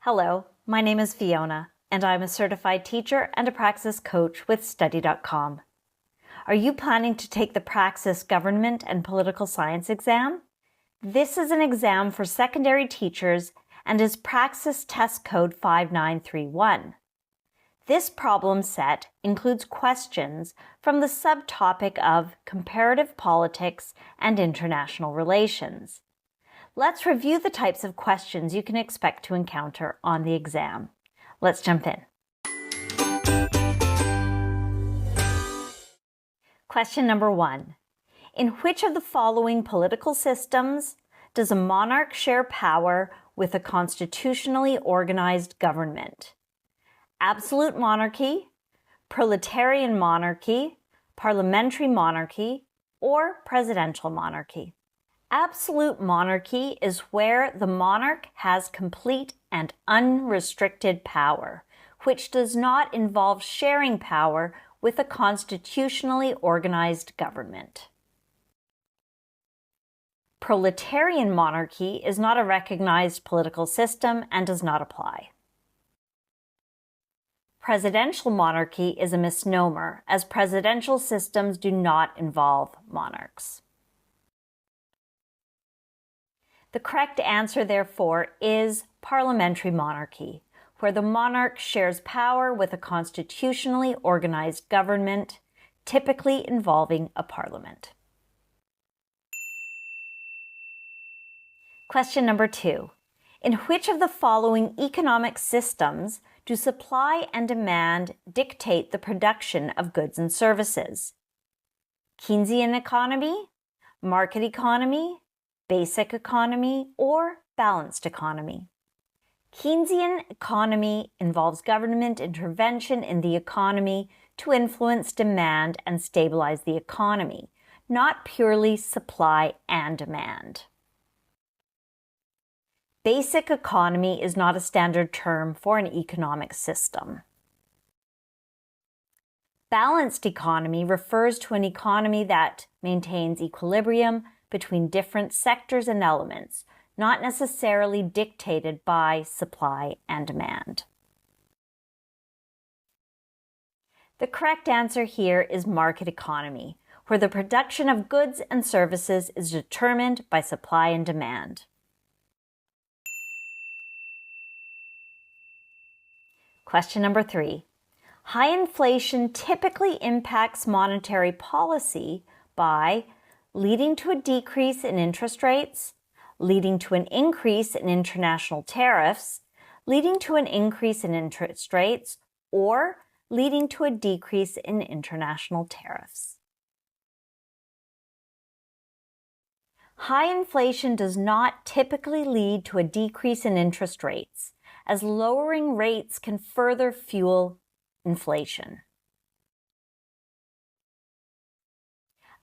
Hello, my name is Fiona, and I'm a certified teacher and a Praxis coach with Study.com. Are you planning to take the Praxis Government and Political Science exam? This is an exam for secondary teachers and is Praxis Test Code 5931. This problem set includes questions from the subtopic of Comparative Politics and International Relations. Let's review the types of questions you can expect to encounter on the exam. Let's jump in. Question number 1. In which of the following political systems does a monarch share power with a constitutionally organized government? Absolute monarchy, proletarian monarchy, parliamentary monarchy, or presidential monarchy? Absolute monarchy is where the monarch has complete and unrestricted power, which does not involve sharing power with a constitutionally organized government. Proletarian monarchy is not a recognized political system and does not apply. Presidential monarchy is a misnomer, as presidential systems do not involve monarchs. The correct answer, therefore, is parliamentary monarchy, where the monarch shares power with a constitutionally organized government, typically involving a parliament. Question number 2. In which of the following economic systems do supply and demand dictate the production of goods and services? Keynesian economy, market economy, basic economy, or balanced economy? Keynesian economy involves government intervention in the economy to influence demand and stabilize the economy, not purely supply and demand. Basic economy is not a standard term for an economic system. Balanced economy refers to an economy that maintains equilibrium between different sectors and elements, not necessarily dictated by supply and demand. The correct answer here is market economy, where the production of goods and services is determined by supply and demand. Question number 3. High inflation typically impacts monetary policy by leading to a decrease in interest rates, leading to an increase in international tariffs, leading to an increase in interest rates, or leading to a decrease in international tariffs. High inflation does not typically lead to a decrease in interest rates, as lowering rates can further fuel inflation.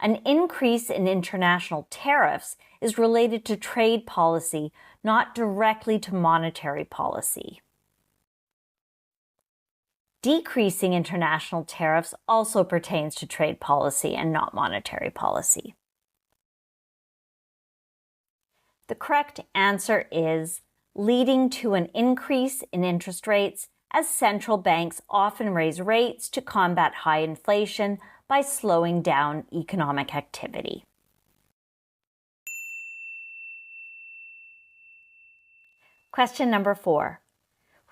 An increase in international tariffs is related to trade policy, not directly to monetary policy. Decreasing international tariffs also pertains to trade policy and not monetary policy. The correct answer is leading to an increase in interest rates, as central banks often raise rates to combat high inflation by slowing down economic activity. Question number 4.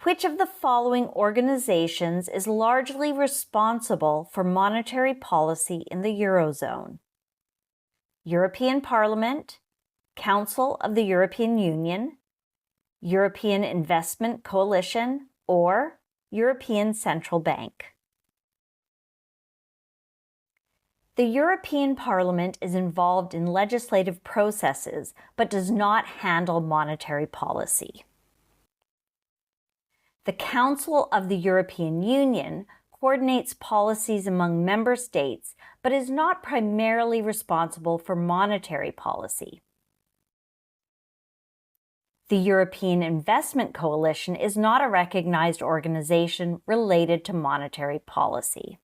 Which of the following organizations is largely responsible for monetary policy in the Eurozone? European Parliament, Council of the European Union, European Investment Coalition, or European Central Bank? The European Parliament is involved in legislative processes but does not handle monetary policy. The Council of the European Union coordinates policies among member states but is not primarily responsible for monetary policy. The European Investment Coalition is not a recognized organization related to monetary policy.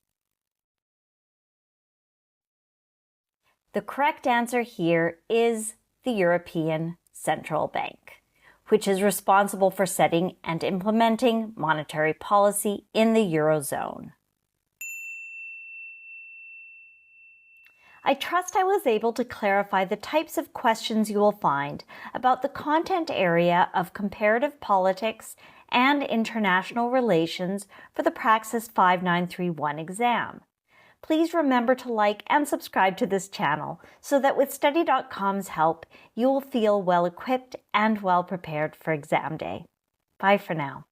The correct answer here is the European Central Bank, which is responsible for setting and implementing monetary policy in the Eurozone. I trust I was able to clarify the types of questions you will find about the content area of comparative politics and international relations for the Praxis 5931 exam. Please remember to like and subscribe to this channel so that with Study.com's help, you will feel well equipped and well prepared for exam day. Bye for now.